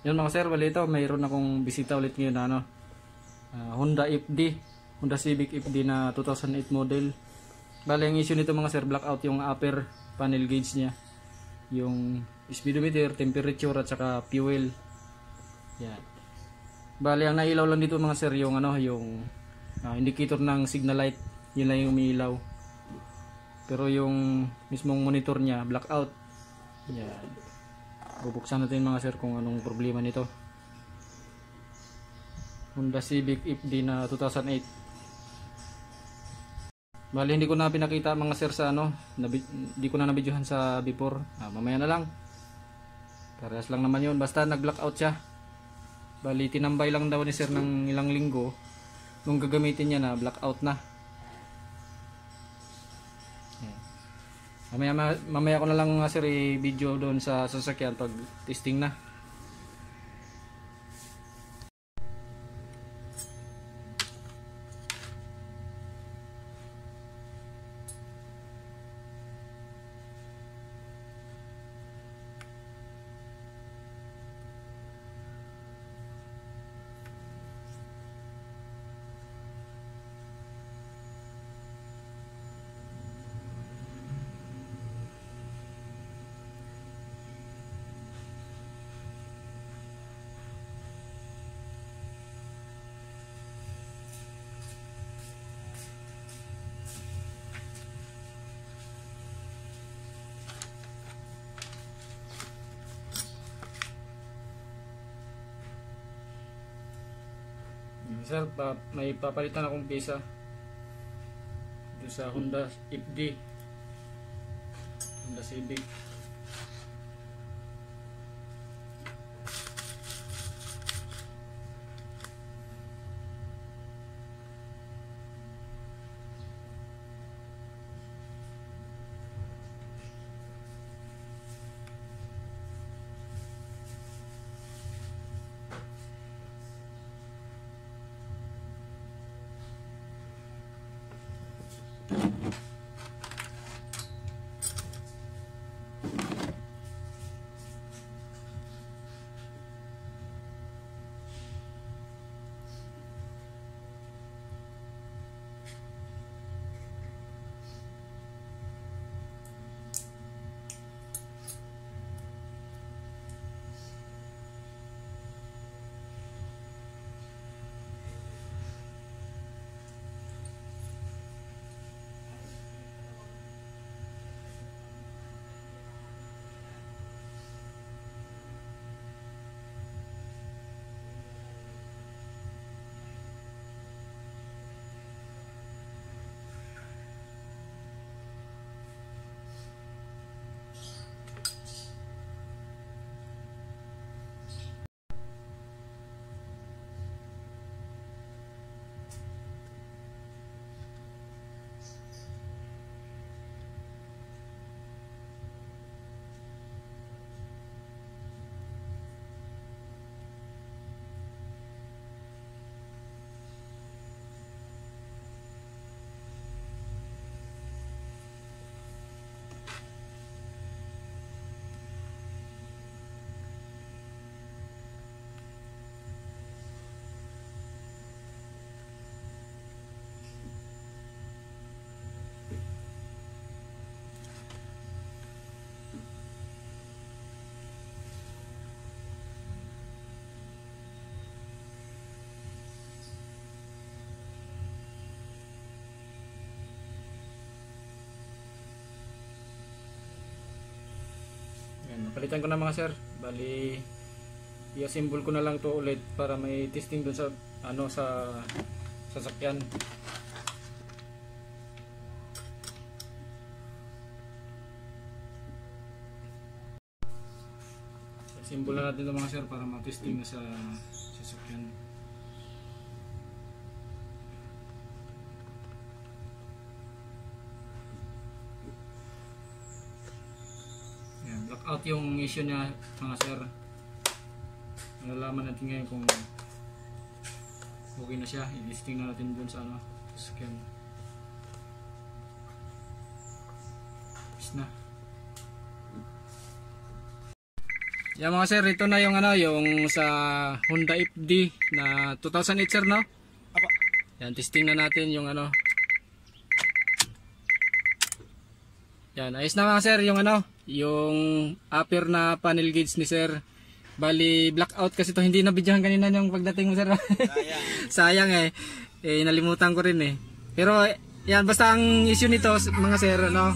Yun mga sir, bali ito, mayroon akong bisita ulit ngayon na Honda FD, Honda Civic FD na 2008 model. Bali ang issue nito mga sir, blackout yung upper panel gauge niya, yung speedometer, temperature at saka fuel. Yan. Bali ang nailaw lang dito mga sir yung yung indicator ng signal light, yun lang yung umiilaw. Pero yung mismong monitor niya blackout. Yan. Bubuksan natin mga sir kung anong problema nito. Honda Civic FD na 2008. Bali hindi ko na pinakita mga sir sa hindi ko na nabidyohan sa before. Mamaya na lang. Parehas lang naman yun, basta nag-blackout siya. Bali tinambay lang daw ni sir ng ilang linggo. Nung gagamitin niya na blackout na. Mamaya ko na lang sir i-video doon sa sasakyan pag testing na. Sir, may papalitan akong pisa dito sa Honda FD, Honda Civic. Napalitan ko na mga sir. Bali i-assemble ko na lang to ulit para may testing dun sa sa sasakyan. Assemble na natin ito mga sir para ma-testing na sa sasakyan. Blackout yung issue niya mga sir. Malalaman natin ngayon kung okay na siya. I-listing na natin dun sa scan. Tapos na. Yan mga sir, ito na yung ano, yung sa Honda FD na 2008 sir, no? Apo. Yan, testing na natin yung ano. Yan, ayos na mga sir, yung ano, yung upper na panel gauge ni sir. Bali, blackout kasi to, hindi nabidyohan kanina yung pagdating mo sir. Sayang. Sayang nalimutan ko rin eh. Pero yan, basta ang issue nito mga sir, ano,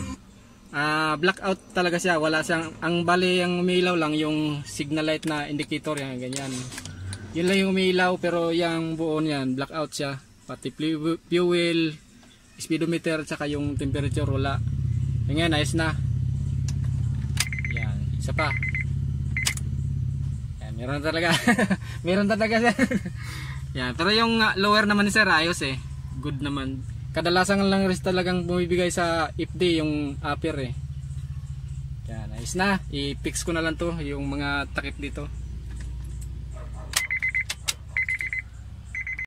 blackout talaga siya, wala siyang, ang bali ang umiilaw lang yung signal light na indicator, yan, ganyan. Yun lang yung umiilaw, pero yung buo niyan, blackout siya. Pati fuel, speedometer, tsaka yung temperature, wala. Yan, ayos na. Yan, isa pa. Yan, meron talaga. Meron talaga siya. Yan, pero yung lower naman ni sir, ayos eh. Good naman. Kadalasan lang rin talagang bumibigay sa FD yung upper eh. Yan, ayos na. I-fix ko na lang to, yung mga takip dito.